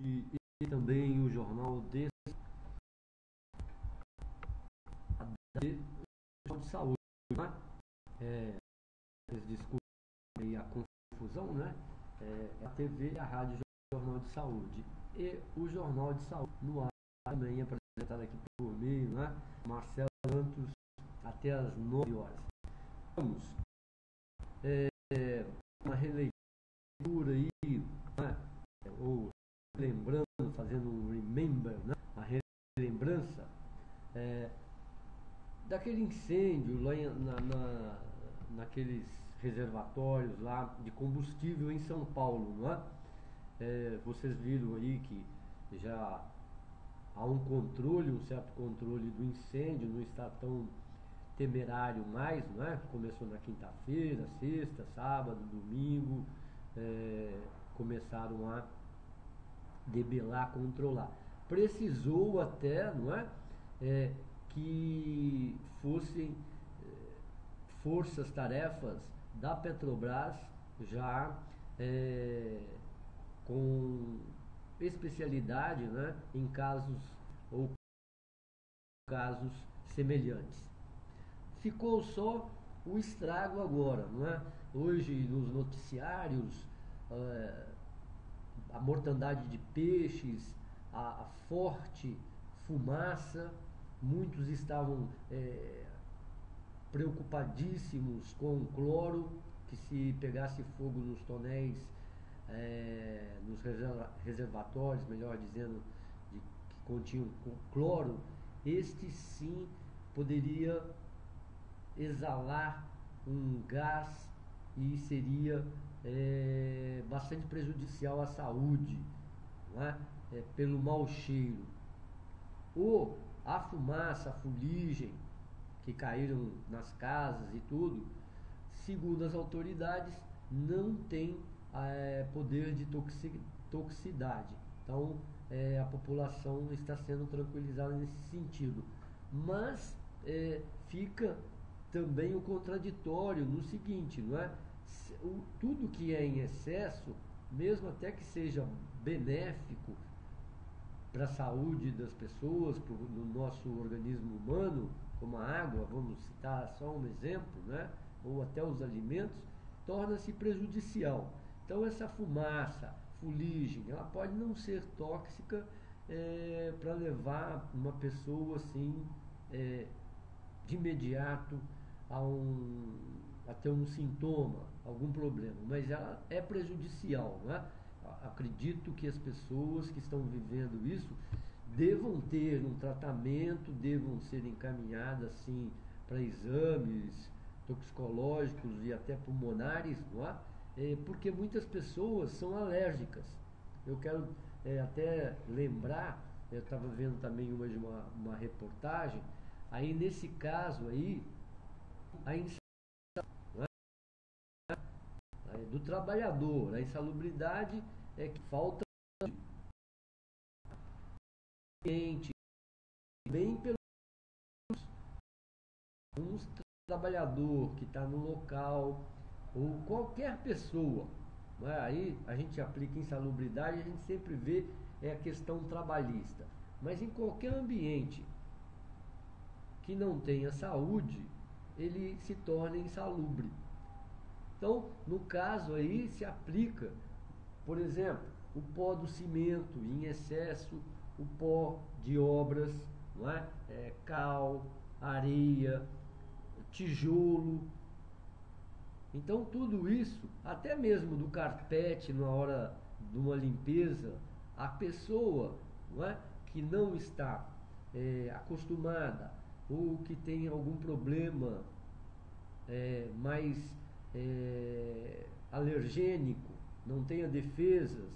e também o jornal de saúde, né? Desculpe aí a confusão, né? A TV, a rádio, o Jornal de Saúde. E o Jornal de Saúde no ar também apresentado aqui por mim, né? Marcelo Santos, até às 9 horas. Vamos. Uma releitura aí, né? Ou lembrando, fazendo um remember, né? Uma relembrança daquele incêndio lá naqueles reservatórios lá de combustível em São Paulo, não é? Vocês viram aí que já há um certo controle do incêndio, não está tão temerário mais, não é? Começou na quinta-feira, sexta, sábado, domingo, começaram a debelar, controlar. Precisou até, não é? Que fossem forças-tarefas da Petrobras já com especialidade, né, em casos ou casos semelhantes. Ficou só o estrago agora, não é? Hoje nos noticiários a mortandade de peixes, a forte fumaça, muitos estavam preocupadíssimos com o cloro, que se pegasse fogo nos tonéis, nos reservatórios, melhor dizendo, que continham cloro, este sim poderia exalar um gás e seria bastante prejudicial à saúde, não é? Pelo mau cheiro. Ou a fumaça, a fuligem que caíram nas casas e tudo, segundo as autoridades, não tem poder de toxicidade. Então, a população está sendo tranquilizada nesse sentido. Mas fica também o contraditório no seguinte, não é? Tudo que é em excesso, mesmo até que seja benéfico para a saúde das pessoas, no nosso organismo humano, como a água, vamos citar só um exemplo, né? Ou até os alimentos, torna-se prejudicial. Então essa fumaça, fuligem, ela pode não ser tóxica para levar uma pessoa assim de imediato a ter um sintoma, algum problema, mas ela é prejudicial, né? Acredito que as pessoas que estão vivendo isso devam ter um tratamento, devam ser encaminhadas assim para exames toxicológicos e até pulmonares, não é? Porque muitas pessoas são alérgicas. Eu quero até lembrar, eu estava vendo também uma reportagem, aí nesse caso aí, a do trabalhador, a insalubridade é que falta ambiente, bem pelo um trabalhador que está no local, ou qualquer pessoa, não é? Aí a gente aplica insalubridade, a gente sempre vê a questão trabalhista, mas em qualquer ambiente que não tenha saúde, ele se torna insalubre. Então, no caso aí, se aplica, por exemplo, o pó do cimento em excesso, o pó de obras, não é? Cal, areia, tijolo. Então, tudo isso, até mesmo do carpete na hora de uma limpeza, a pessoa, não é? Que não está acostumada ou que tem algum problema mais alergênico, não tenha defesas,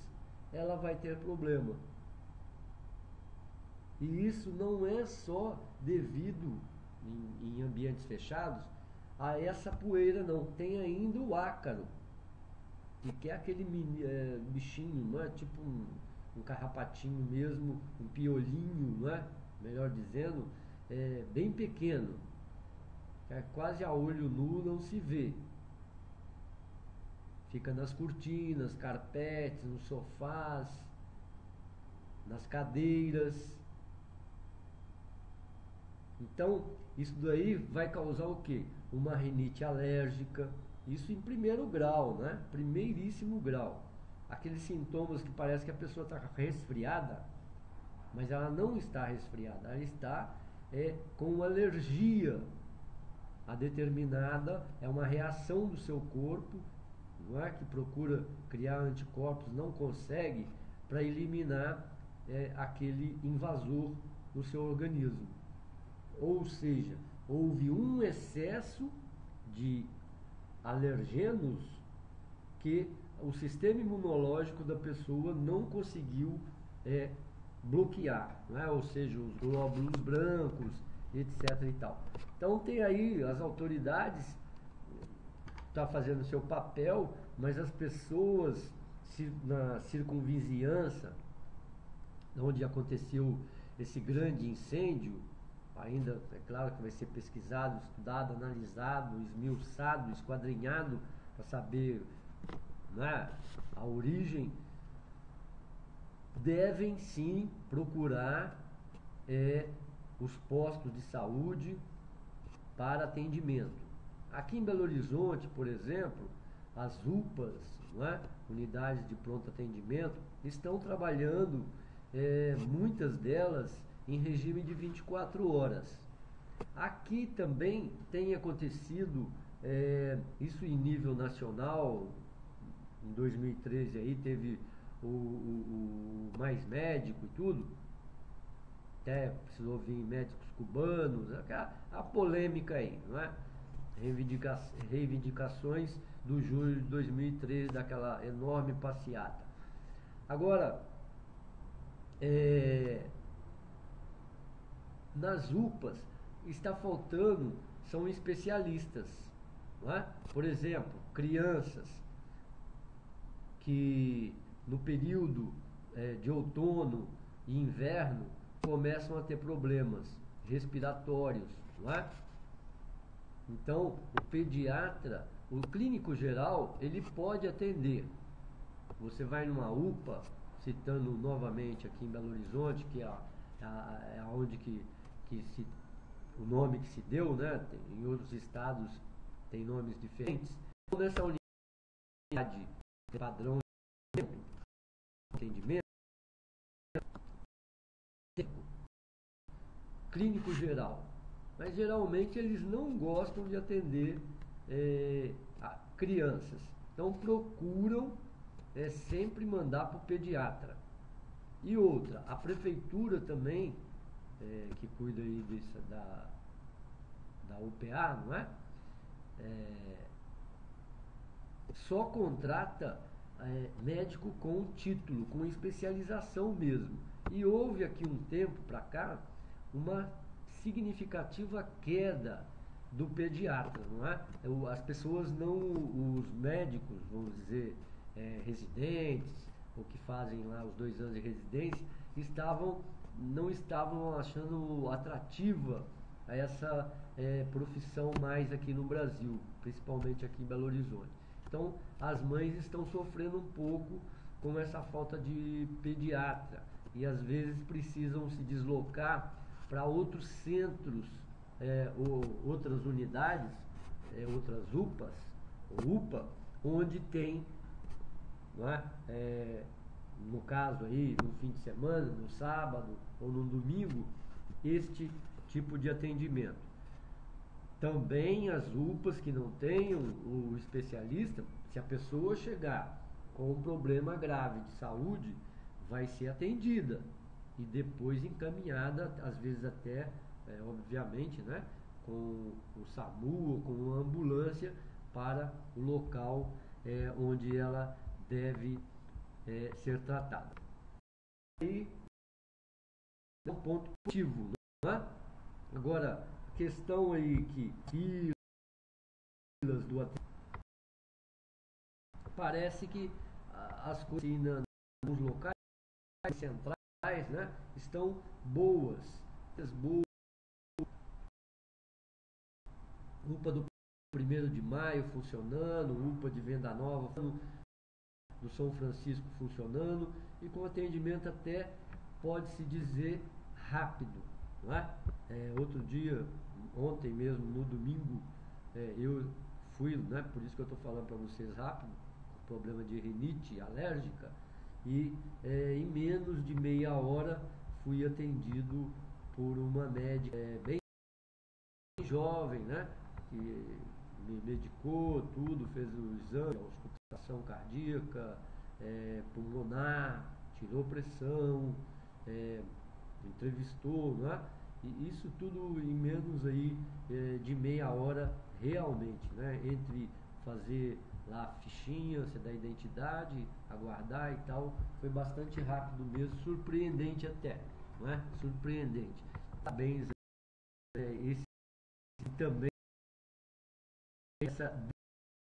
ela vai ter problema. E isso não é só devido, em ambientes fechados, a essa poeira, não. Tem ainda o ácaro, que é aquele bichinho, não é? Tipo um carrapatinho mesmo, um piolinho, não é? Melhor dizendo, bem pequeno. Quase a olho nu não se vê. Fica nas cortinas, carpetes, nos sofás. nas cadeiras. Então, isso daí vai causar o quê? Uma rinite alérgica, isso em primeiro grau, né? Primeiríssimo grau. Aqueles sintomas que parece que a pessoa está resfriada, mas ela não está resfriada, ela está com alergia a determinada, é uma reação do seu corpo, não é? Que procura criar anticorpos, não consegue, para eliminar aquele invasor no seu organismo. Ou seja, houve um excesso de alergenos que o sistema imunológico da pessoa não conseguiu bloquear, né? Ou seja, os glóbulos brancos, etc. e tal. Então tem aí as autoridades tá fazendo seu papel, mas as pessoas na circunvizinhança, onde aconteceu esse grande incêndio, ainda é claro que vai ser pesquisado, estudado, analisado, esmiuçado, esquadrinhado para saber, né, a origem, devem sim procurar os postos de saúde para atendimento. Aqui em Belo Horizonte, por exemplo, as UPAs, não é? Unidades de pronto atendimento, estão trabalhando, muitas delas, em regime de 24 horas. Aqui também tem acontecido, isso em nível nacional. Em 2013 aí teve o Mais Médico e tudo, até precisou vir médicos cubanos, a polêmica aí, não é? Reivindicações do julho de 2013, daquela enorme passeata. Agora, nas UPAs está faltando, são especialistas, não é? Por exemplo, crianças que no período de outono e inverno começam a ter problemas respiratórios, não é? Então, o pediatra, o clínico geral, ele pode atender. Você vai numa UPA, citando novamente aqui em Belo Horizonte, que é onde o nome que se deu, né? Em outros estados tem nomes diferentes. Então, nessa unidade de padrão de atendimento, clínico geral, mas geralmente eles não gostam de atender crianças, então procuram sempre mandar para o pediatra. E outra, a prefeitura também, que cuida aí da UPA, não é? Só contrata médico com título, com especialização mesmo. E houve aqui um tempo para cá uma significativa queda do pediatra, não é? As pessoas os médicos, vamos dizer, residentes, ou que fazem lá os 2 anos de residência, não estavam achando atrativa essa profissão mais aqui no Brasil, principalmente aqui em Belo Horizonte. Então, as mães estão sofrendo um pouco com essa falta de pediatra e às vezes precisam se deslocar para outros centros, ou outras unidades, outras UPAs, ou UPA, onde tem, não é? No caso aí, no fim de semana, no sábado ou no domingo, este tipo de atendimento. Também as UPAs que não tenham o especialista, se a pessoa chegar com um problema grave de saúde, vai ser atendida e depois encaminhada, às vezes até, obviamente, né, com o SAMU ou com uma ambulância para o local onde ela deve ser tratada. E é um ponto positivo, não é? Agora, a questão aí que filas do atendimento, parece que as coisas nos locais centrais, né, estão boas. UPA do 1º de Maio funcionando, UPA de Venda Nova, do São Francisco funcionando, e com atendimento até pode-se dizer, rápido, não é? Outro dia, ontem mesmo, no domingo, eu fui, né, por isso que eu estou falando para vocês rápido, com problema de rinite alérgica, e em menos de meia hora fui atendido por uma médica bem jovem, né, que me medicou tudo, fez o exame, auscultação cardíaca, pulmonar, tirou pressão, entrevistou, né? E isso tudo em menos aí de meia hora realmente, né? Entre fazer lá a fichinha, você dá identidade, aguardar e tal, foi bastante rápido mesmo, surpreendente até, não é? Surpreendente. Parabéns, esse também essa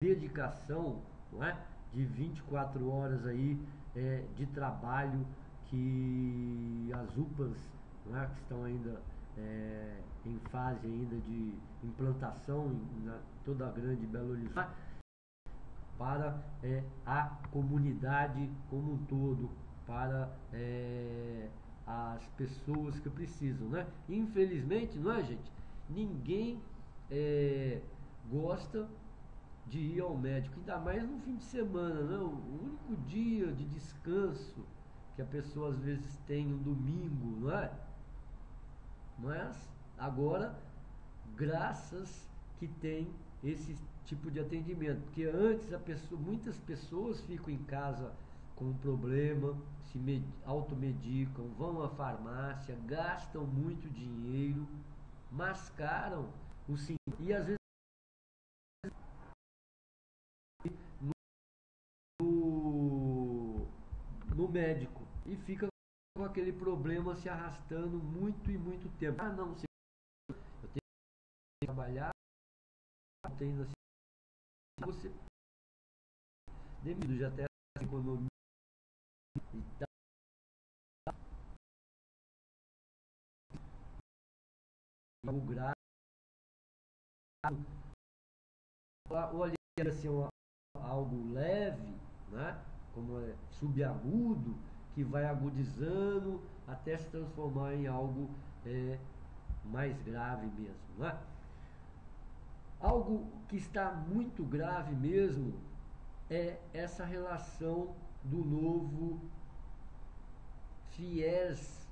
dedicação, não é? De 24 horas aí de trabalho que as UPAs, não é? Que estão ainda em fase ainda de implantação em toda a grande Belo Horizonte, para a comunidade como um todo, para as pessoas que precisam, né? Infelizmente, não é, gente? Ninguém gosta de ir ao médico, ainda mais no fim de semana, não? O único dia de descanso que a pessoa às vezes tem, um domingo, não é? Mas agora, graças que tem esse tipo de atendimento, porque antes muitas pessoas ficam em casa com um problema, se automedicam, vão à farmácia, gastam muito dinheiro, mascaram o sintoma e às vezes no médico e fica com aquele problema se arrastando muito e muito tempo. Não, eu tenho que trabalhar, eu tenho assim, você demitido já até a economia e tal. O grave, ou ali assim, algo leve, né? Como subagudo, que vai agudizando até se transformar em algo mais grave mesmo, né? Algo que está muito grave mesmo é essa relação do novo FIES,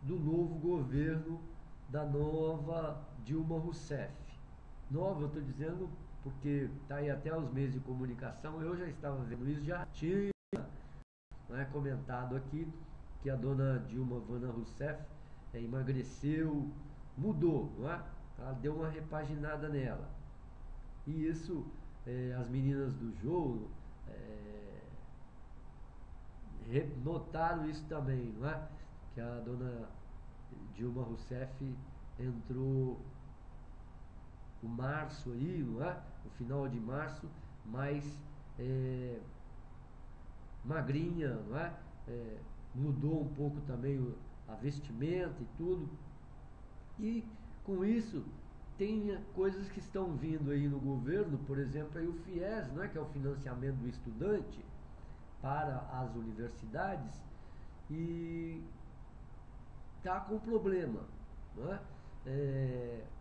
do novo governo da nova Dilma Rousseff. Nova, eu estou dizendo porque está aí até os meios de comunicação, eu já estava vendo isso, já tinha comentado aqui que a dona Dilma Vana Rousseff emagreceu, mudou, não é? Ela deu uma repaginada nela. E isso, as meninas do jogo notaram isso também, não é? Que a dona Dilma Rousseff entrou o março aí, não é? O final de março, mais magrinha, não é? Mudou um pouco também a vestimenta e tudo. E com isso tem coisas que estão vindo aí no governo, por exemplo, aí o FIES, não é? Que é o financiamento do estudante para as universidades, e está com problema, não é?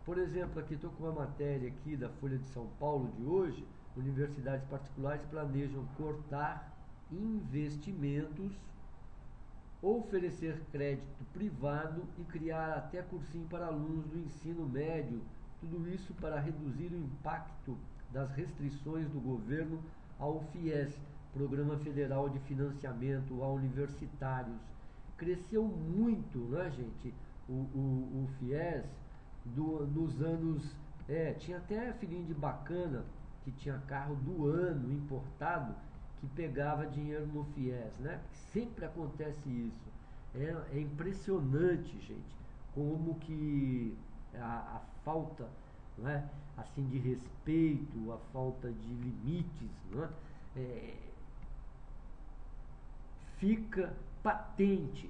Por exemplo, aqui estou com uma matéria aqui da Folha de São Paulo de hoje: universidades particulares planejam cortar investimentos, oferecer crédito privado e criar até cursinho para alunos do ensino médio, tudo isso para reduzir o impacto das restrições do governo ao FIES, Programa Federal de Financiamento a Universitários. Cresceu muito, né, gente, o FIES nos anos... tinha até filhinho de bacana que tinha carro do ano importado, que pegava dinheiro no FIES, né? Sempre acontece isso. É impressionante, gente, como que a falta, né, assim, de respeito, a falta de limites, né, fica patente,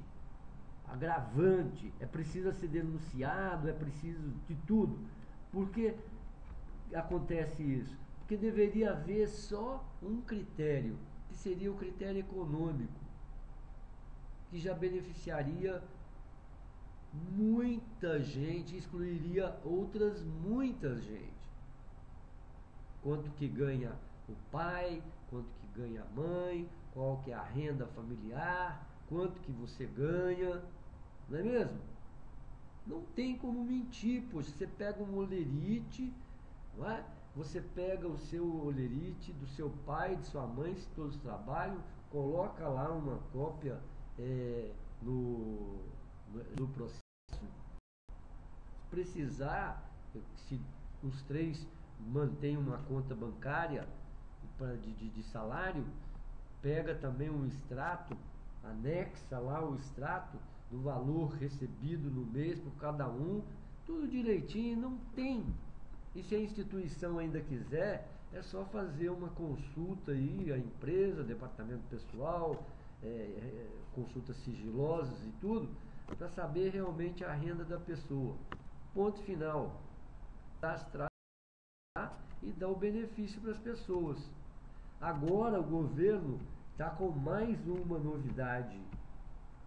agravante, é preciso ser denunciado, é preciso de tudo. Por que acontece isso? Porque deveria haver só um critério, que seria o critério econômico. que já beneficiaria muita gente, excluiria outras muita gente. Quanto que ganha o pai, quanto que ganha a mãe, qual que é a renda familiar, quanto que você ganha, não é mesmo? Não tem como mentir, poxa, você pega um olerite, não é? Você pega o seu olerite do seu pai, de sua mãe, se todos trabalham, coloca lá uma cópia no processo. Se precisar, se os três mantêm uma conta bancária de salário, pega também um extrato, anexa lá o extrato do valor recebido no mês por cada um, tudo direitinho, não tem. E se a instituição ainda quiser, é só fazer uma consulta aí, a empresa, departamento pessoal, consultas sigilosas e tudo, para saber realmente a renda da pessoa. Ponto final. Cadastrar e dar o benefício para as pessoas. Agora o governo está com mais uma novidade.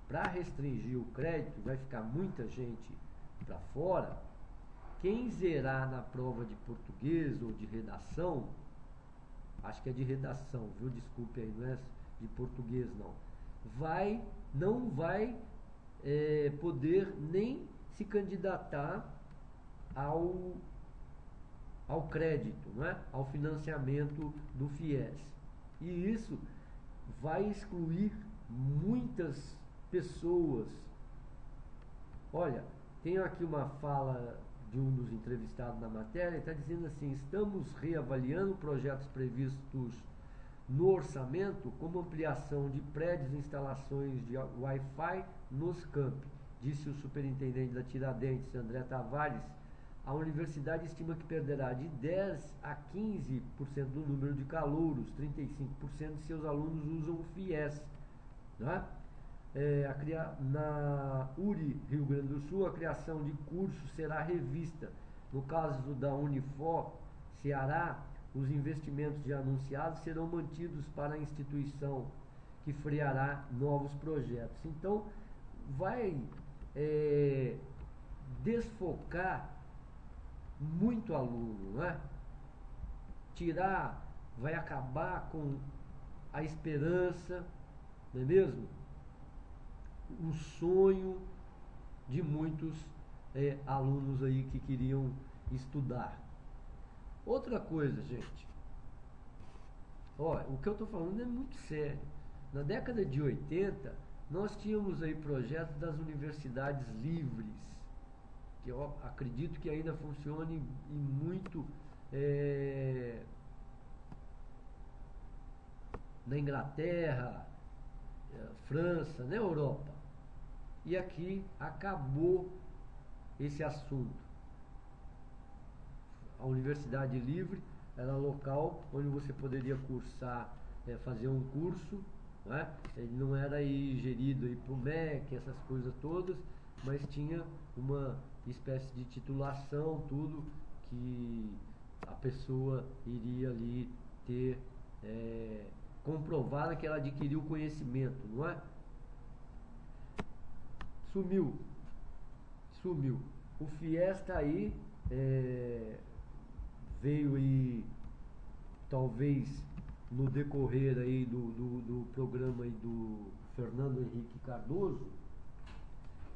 Para restringir o crédito, vai ficar muita gente para fora. Quem zerar na prova de português ou de redação, acho que é de redação, viu? Desculpe aí, não é de português não. Não vai poder nem se candidatar ao crédito, não é? Ao financiamento do FIES. E isso vai excluir muitas pessoas. Olha, tenho aqui uma fala de um dos entrevistados na matéria, está dizendo assim: estamos reavaliando projetos previstos no orçamento como ampliação de prédios e instalações de Wi-Fi nos campi, disse o superintendente da Tiradentes, André Tavares. A universidade estima que perderá de 10% a 15% do número de calouros, 35% de seus alunos usam o FIES. Né? Na URI, Rio Grande do Sul, a criação de cursos será revista. No caso da Unifor, Ceará, os investimentos já anunciados serão mantidos para a instituição, que freará novos projetos. Então, vai desfocar muito aluno, né? Vai acabar com a esperança, não é mesmo? O sonho de muitos alunos aí que queriam estudar. Outra coisa, gente, o que eu estou falando é muito sério. Na década de 80, nós tínhamos aí projetos das universidades livres, que eu acredito que ainda funcione e muito na Inglaterra, França, na Europa. E aqui acabou esse assunto. A universidade livre era local onde você poderia cursar, fazer um curso, né? Ele não era aí gerido aí por MEC, essas coisas todas, mas tinha uma espécie de titulação, tudo que a pessoa iria ali ter comprovada que ela adquiriu conhecimento, não é? Sumiu. O FIES está aí, veio aí, talvez no decorrer aí do programa aí do Fernando Henrique Cardoso,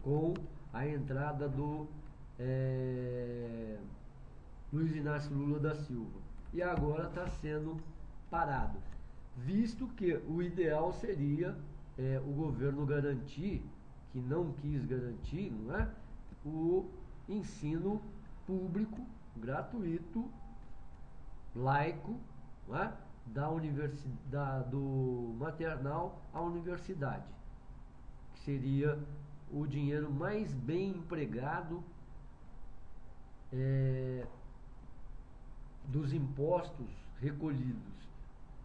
com a entrada do Luiz Inácio Lula da Silva. E agora está sendo parado, visto que o ideal seria o governo garantir, que não quis garantir, não é? O ensino público, gratuito, laico, não é? Do maternal à universidade, que seria o dinheiro mais bem empregado dos impostos recolhidos,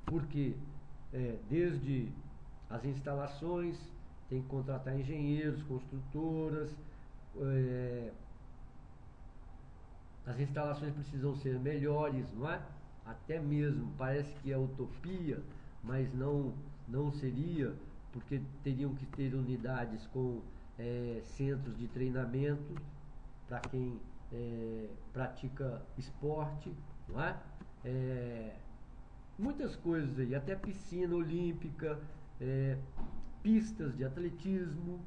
porque desde as instalações tem que contratar engenheiros, construtoras, as instalações precisam ser melhores, não é? Até mesmo, parece que é utopia, mas não seria, porque teriam que ter unidades com centros de treinamento para quem pratica esporte, não é? Muitas coisas aí, até piscina olímpica, pistas de atletismo,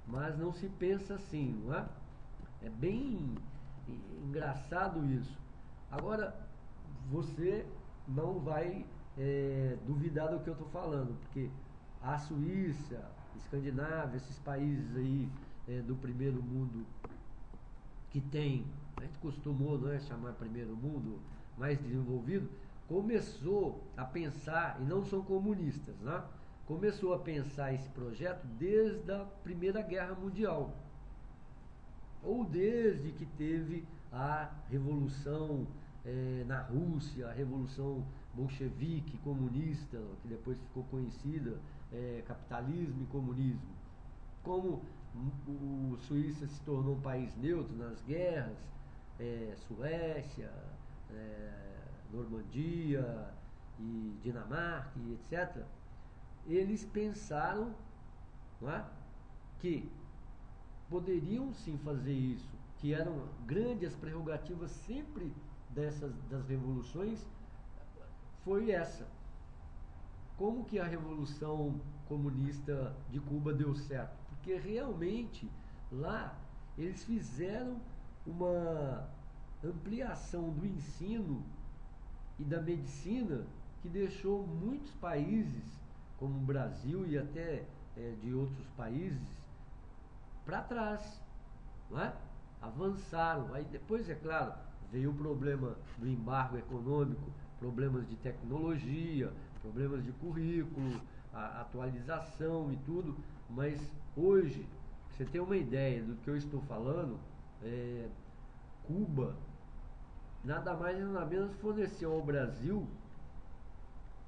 mas não se pensa assim, não é? É bem engraçado isso. Agora, você não vai duvidar do que eu estou falando, porque a Suíça, Escandinávia, esses países aí do primeiro mundo que tem, a gente costumou, não é, chamar primeiro mundo, mais desenvolvido, começou a pensar, e não são comunistas, né? Começou a pensar esse projeto desde a Primeira Guerra Mundial, ou desde que teve a Revolução na Rússia, a Revolução bolchevique, comunista, que depois ficou conhecida, capitalismo e comunismo. Como o Suíça se tornou um país neutro nas guerras, Suécia, Normandia e Dinamarca e etc., eles pensaram, não é, que poderiam sim fazer isso, que eram grandes prerrogativas sempre das revoluções, foi essa. Como que a Revolução Comunista de Cuba deu certo? Porque realmente lá eles fizeram uma ampliação do ensino e da medicina que deixou muitos países, como o Brasil e até de outros países, para trás, não é? Avançaram. Aí depois, é claro, veio o problema do embargo econômico, problemas de tecnologia, problemas de currículo, a atualização e tudo, mas hoje, pra você ter uma ideia do que eu estou falando, Cuba, nada mais nada menos, forneceu ao Brasil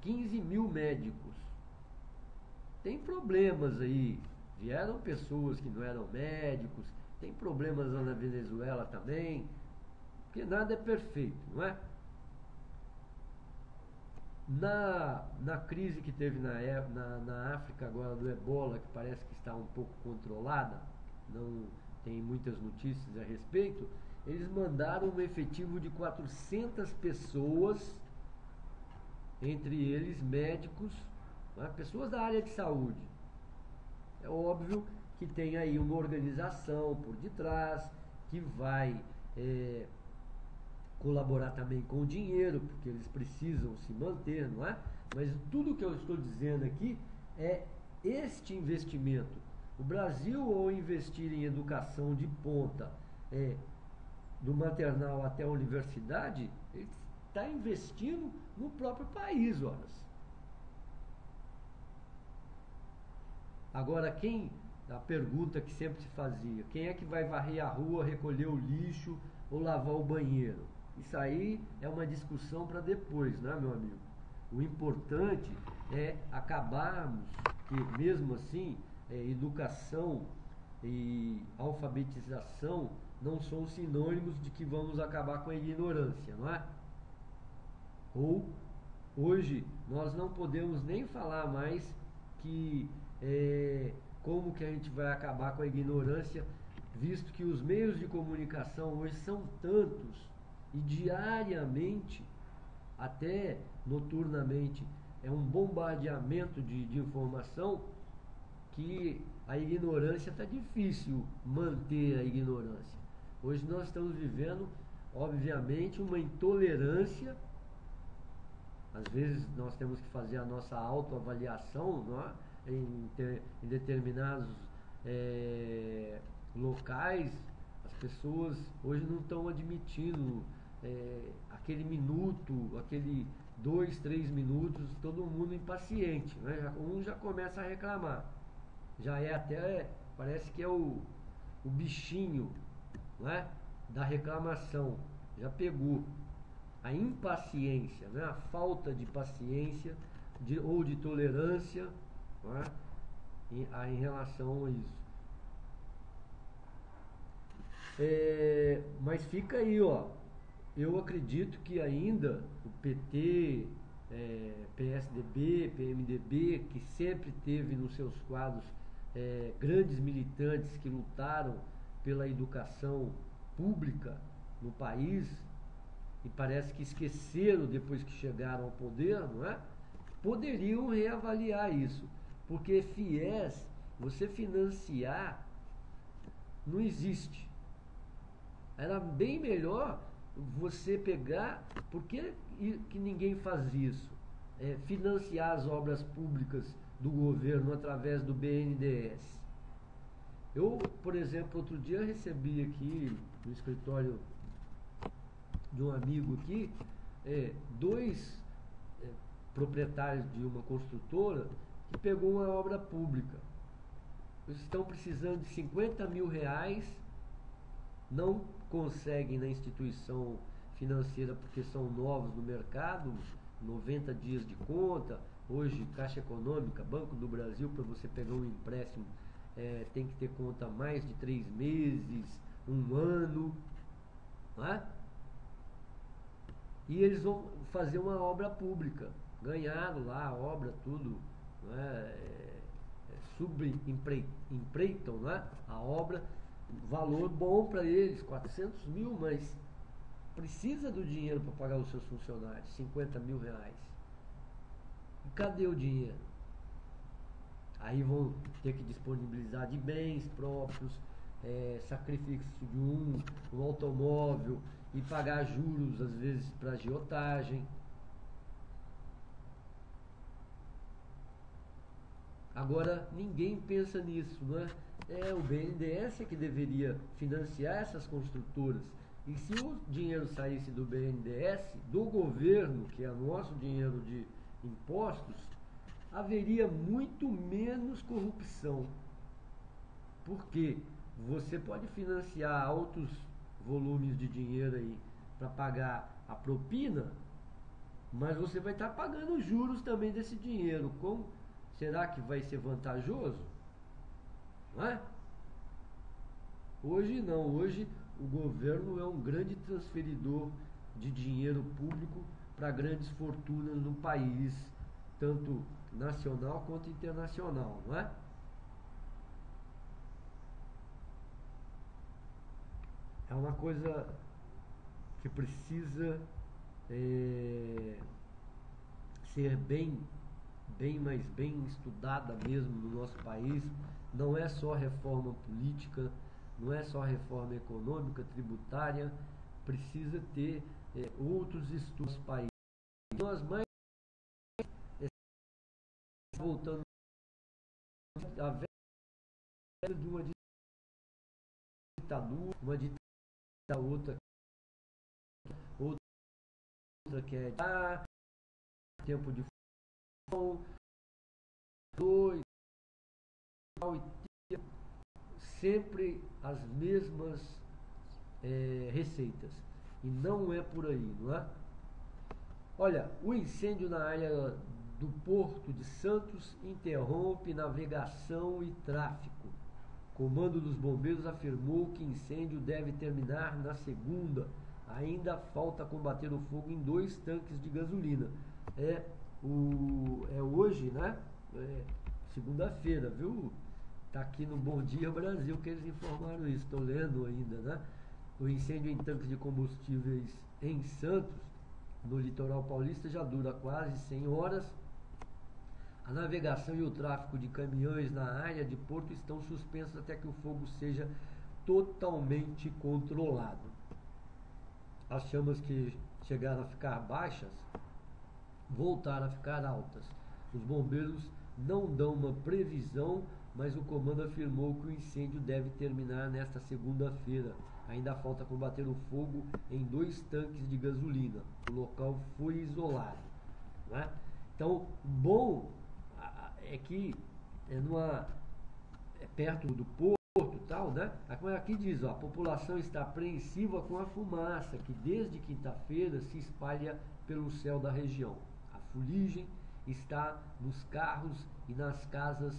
15 mil médicos. Tem problemas aí, vieram pessoas que não eram médicos, tem problemas lá na Venezuela também, porque nada é perfeito, não é? Na crise que teve na África agora do Ebola, que parece que está um pouco controlada, não tem muitas notícias a respeito, eles mandaram um efetivo de 400 pessoas, entre eles médicos, não é? Pessoas da área de saúde. É óbvio que tem aí uma organização por detrás, que vai colaborar também com o dinheiro, porque eles precisam se manter, não é? Mas tudo que eu estou dizendo aqui é este investimento. O Brasil, ao investir em educação de ponta, do maternal até a universidade, ele está investindo no próprio país, horas. Agora, a pergunta que sempre se fazia, quem é que vai varrer a rua, recolher o lixo ou lavar o banheiro? Isso aí é uma discussão para depois, né, meu amigo? O importante é acabarmos, que mesmo assim, educação e alfabetização não são sinônimos de que vamos acabar com a ignorância, não é? Ou, hoje, nós não podemos nem falar mais que como que a gente vai acabar com a ignorância, visto que os meios de comunicação hoje são tantos e diariamente, até noturnamente, é um bombardeamento de informação, que a ignorância está difícil manter a ignorância. Hoje nós estamos vivendo, obviamente, uma intolerância. Às vezes nós temos que fazer a nossa autoavaliação, não é? Em determinados locais, as pessoas hoje não estão admitindo aquele minuto, aquele 2, 3 minutos, todo mundo impaciente, né? Um já começa a reclamar, já parece que é o bichinho, não é? Da reclamação, já pegou a impaciência, né? A falta de paciência ou de tolerância, não é? em relação a isso. Mas fica aí, ó. Eu acredito que ainda o PT PSDB, PMDB, que sempre teve nos seus quadros grandes militantes que lutaram pela educação pública no país, e parece que esqueceram depois que chegaram ao poder, não é? Poderiam reavaliar isso, porque FIES, você financiar, não existe. Era bem melhor você pegar, por que ninguém faz isso? Financiar as obras públicas do governo através do BNDES. Eu, por exemplo, outro dia recebi aqui no escritório de um amigo aqui, dois proprietários de uma construtora que pegou uma obra pública. Eles estão precisando de 50 mil reais, não conseguem na instituição financeira porque são novos no mercado, 90 dias de conta. Hoje, Caixa Econômica, Banco do Brasil, para você pegar um empréstimo, tem que ter conta mais de 3 meses, 1 ano, não é? E eles vão fazer uma obra pública. Ganharam lá a obra, tudo, não é? Empreitam, né, a obra, valor bom para eles, 400 mil, mas precisa do dinheiro para pagar os seus funcionários, 50 mil reais. E cadê o dinheiro? Aí vão ter que disponibilizar de bens próprios, sacrifício de um automóvel e pagar juros, às vezes, para agiotagem. Agora, ninguém pensa nisso, não é? O BNDES é que deveria financiar essas construtoras. E se o dinheiro saísse do BNDES, do governo, que é nosso dinheiro de impostos, haveria muito menos corrupção. Porque você pode financiar altos volumes de dinheiro aí para pagar a propina, mas você vai estar pagando juros também desse dinheiro. Será que vai ser vantajoso? Não é? Hoje não, hoje o governo é um grande transferidor de dinheiro público para grandes fortunas no país, tanto nacional quanto internacional, não é? É uma coisa que precisa ser mais bem estudada mesmo no nosso país. Não é só reforma política, não é só reforma econômica, tributária, precisa ter outros estudos no país. Nós mais voltando a velha de uma ditadura, uma ditadura, outra que é tempo de dois, sempre as mesmas receitas. E não é por aí, não é? Olha, o incêndio na área do Porto de Santos interrompe navegação e tráfico. Comando dos Bombeiros afirmou que incêndio deve terminar na segunda. Ainda falta combater o fogo em 2 tanques de gasolina. Hoje, né? Segunda-feira, viu? Tá aqui no Bom Dia Brasil que eles informaram isso. Estou lendo ainda, né? O incêndio em tanques de combustíveis em Santos, no litoral paulista, já dura quase 100 horas. A navegação e o tráfego de caminhões na área de Porto estão suspensos até que o fogo seja totalmente controlado. As chamas que chegaram a ficar baixas voltaram a ficar altas. Os bombeiros não dão uma previsão, mas o comando afirmou que o incêndio deve terminar nesta segunda-feira. Ainda falta combater o fogo em 2 tanques de gasolina. O local foi isolado, não é? Então, bom é que perto do porto e tal, né? Aqui diz, a população está apreensiva com a fumaça que desde quinta-feira se espalha pelo céu da região. A fuligem está nos carros e nas casas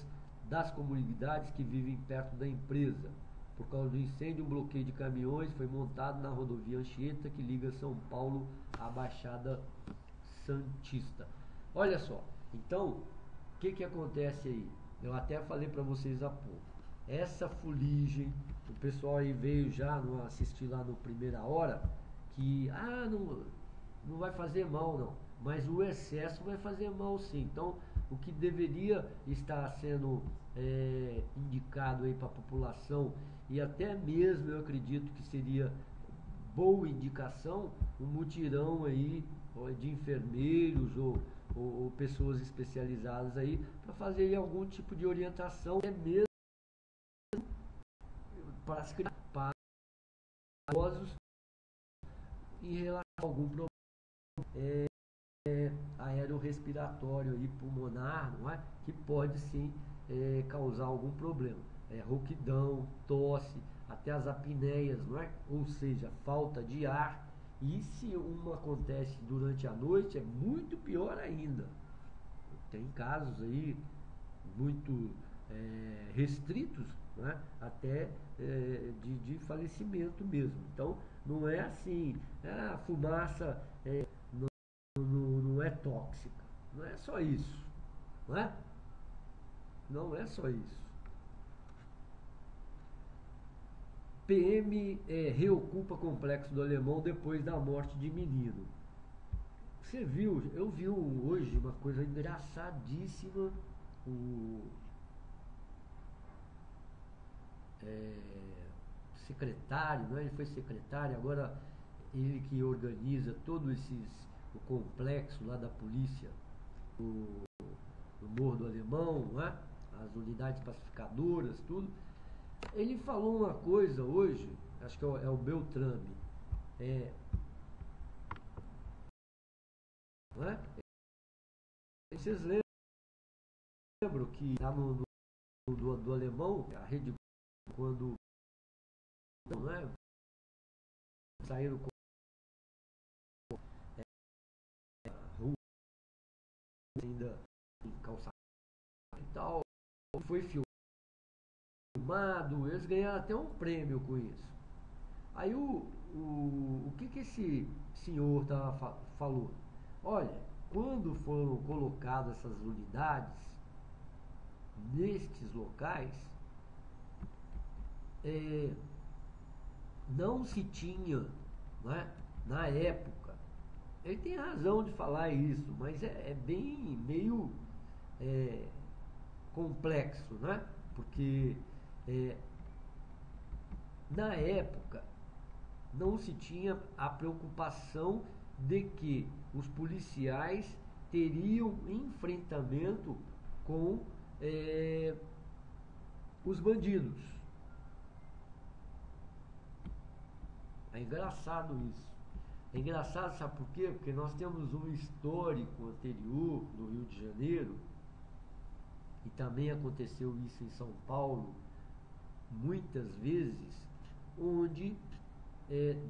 das comunidades que vivem perto da empresa. Por causa do incêndio, um bloqueio de caminhões foi montado na rodovia Anchieta, que liga São Paulo à Baixada Santista. Olha só, então, o que acontece aí? Eu até falei para vocês há pouco. Essa fuligem, o pessoal aí veio já não assistir lá no Primeira Hora, que não vai fazer mal não, mas o excesso vai fazer mal sim. Então, o que deveria estar sendo indicado aí para a população, e até mesmo eu acredito que seria boa indicação, um mutirão aí de enfermeiros ou pessoas especializadas aí para fazer algum tipo de orientação, até mesmo para as crianças, para os idosos, em relação a algum problema aerorrespiratório aí, pulmonar, não é? Que pode sim causar algum problema. Rouquidão, tosse, até as apneias, não é? Ou seja, falta de ar. E se uma acontece durante a noite, é muito pior ainda. Tem casos aí muito restritos, né? Até de falecimento mesmo. Então, não é assim, a fumaça não é tóxica. Não é só isso, não é? Não é só isso. PM reocupa complexo do Alemão depois da morte de menino. Você viu, eu vi hoje uma coisa engraçadíssima. O secretário, né? Ele foi secretário, agora ele que organiza todo o complexo lá da polícia do Morro do Alemão, né? As unidades pacificadoras, tudo. Ele falou uma coisa hoje, acho que é o Beltrame, né? Vocês lembram que lá do Alemão, a Rede, quando né, saíram com a rua ainda em calçada e tal, foi filmado, eles ganharam até um prêmio com isso. Aí o que esse senhor falou? Olha, quando foram colocadas essas unidades nestes locais, não se tinha, né, na época, ele tem razão de falar isso, mas é bem meio complexo, né? Porque na época não se tinha a preocupação de que os policiais teriam enfrentamento com os bandidos. É engraçado isso. É engraçado, sabe por quê? Porque nós temos um histórico anterior no Rio de Janeiro, e também aconteceu isso em São Paulo, muitas vezes, onde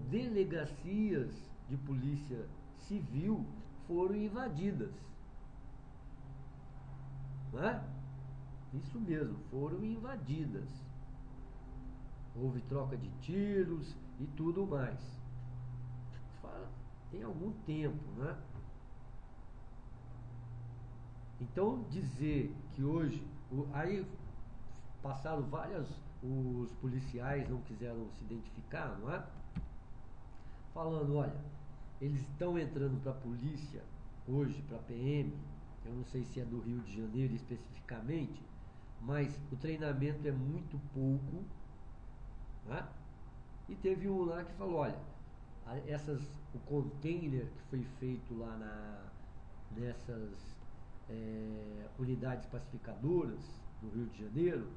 delegacias de polícia civil foram invadidas. Não é? Isso mesmo, foram invadidas. Houve troca de tiros e tudo mais. Tem algum tempo, né? Então dizer que hoje, aí passaram os policiais não quiseram se identificar, não é? Falando, olha, eles estão entrando para a polícia hoje, para a PM, eu não sei se é do Rio de Janeiro especificamente, mas o treinamento é muito pouco, né? E teve um lá que falou, olha, o container que foi feito lá nessas unidades pacificadoras no Rio de Janeiro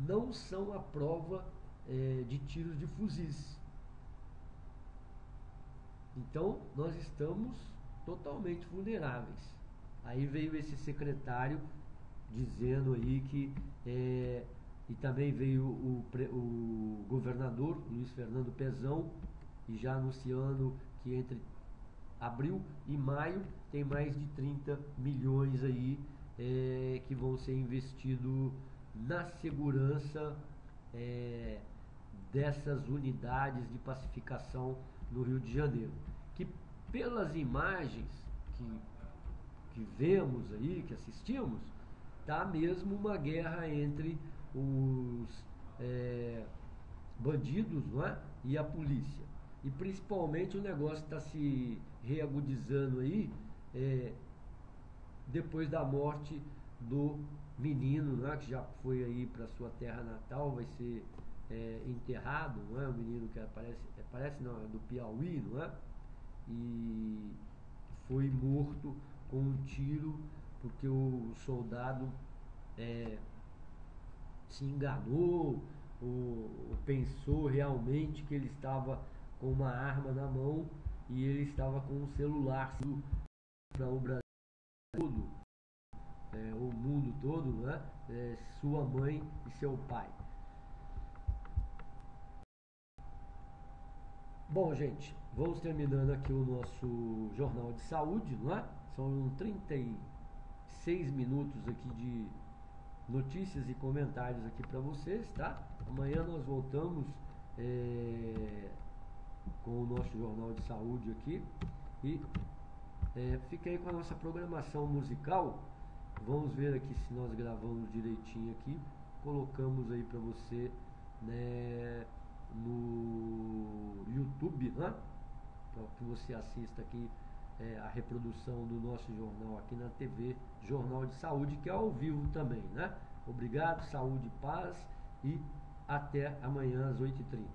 não são a prova de tiros de fuzis. Então nós estamos totalmente vulneráveis. Aí veio esse secretário dizendo aí que e também veio o governador Luiz Fernando Pezão e já anunciando que entre abril e maio tem mais de 30 milhões aí que vão ser investidos na segurança dessas unidades de pacificação no Rio de Janeiro, que pelas imagens que vemos aí, que assistimos, tá mesmo uma guerra entre os bandidos, não é? E a polícia. E principalmente o negócio está se reagudizando aí depois da morte do menino, né, que já foi aí para sua terra natal, vai ser enterrado, não é? O menino que parece não, é do Piauí, não é? E foi morto com um tiro porque o soldado se enganou ou pensou realmente que ele estava com uma arma na mão e ele estava com um celular para o Brasil todo, o mundo todo, né? Sua mãe e seu pai. Bom, gente, vamos terminando aqui o nosso Jornal de Saúde, não é? São 36 minutos aqui de notícias e comentários aqui para vocês, tá? Amanhã nós voltamos com o nosso Jornal de Saúde aqui e fica aí com a nossa programação musical. Vamos ver aqui se nós gravamos direitinho aqui, colocamos aí para você, né, no YouTube, né? Para que você assista aqui a reprodução do nosso jornal aqui na TV Jornal de Saúde, que é ao vivo também, né? Obrigado, saúde, paz e até amanhã às 8h30.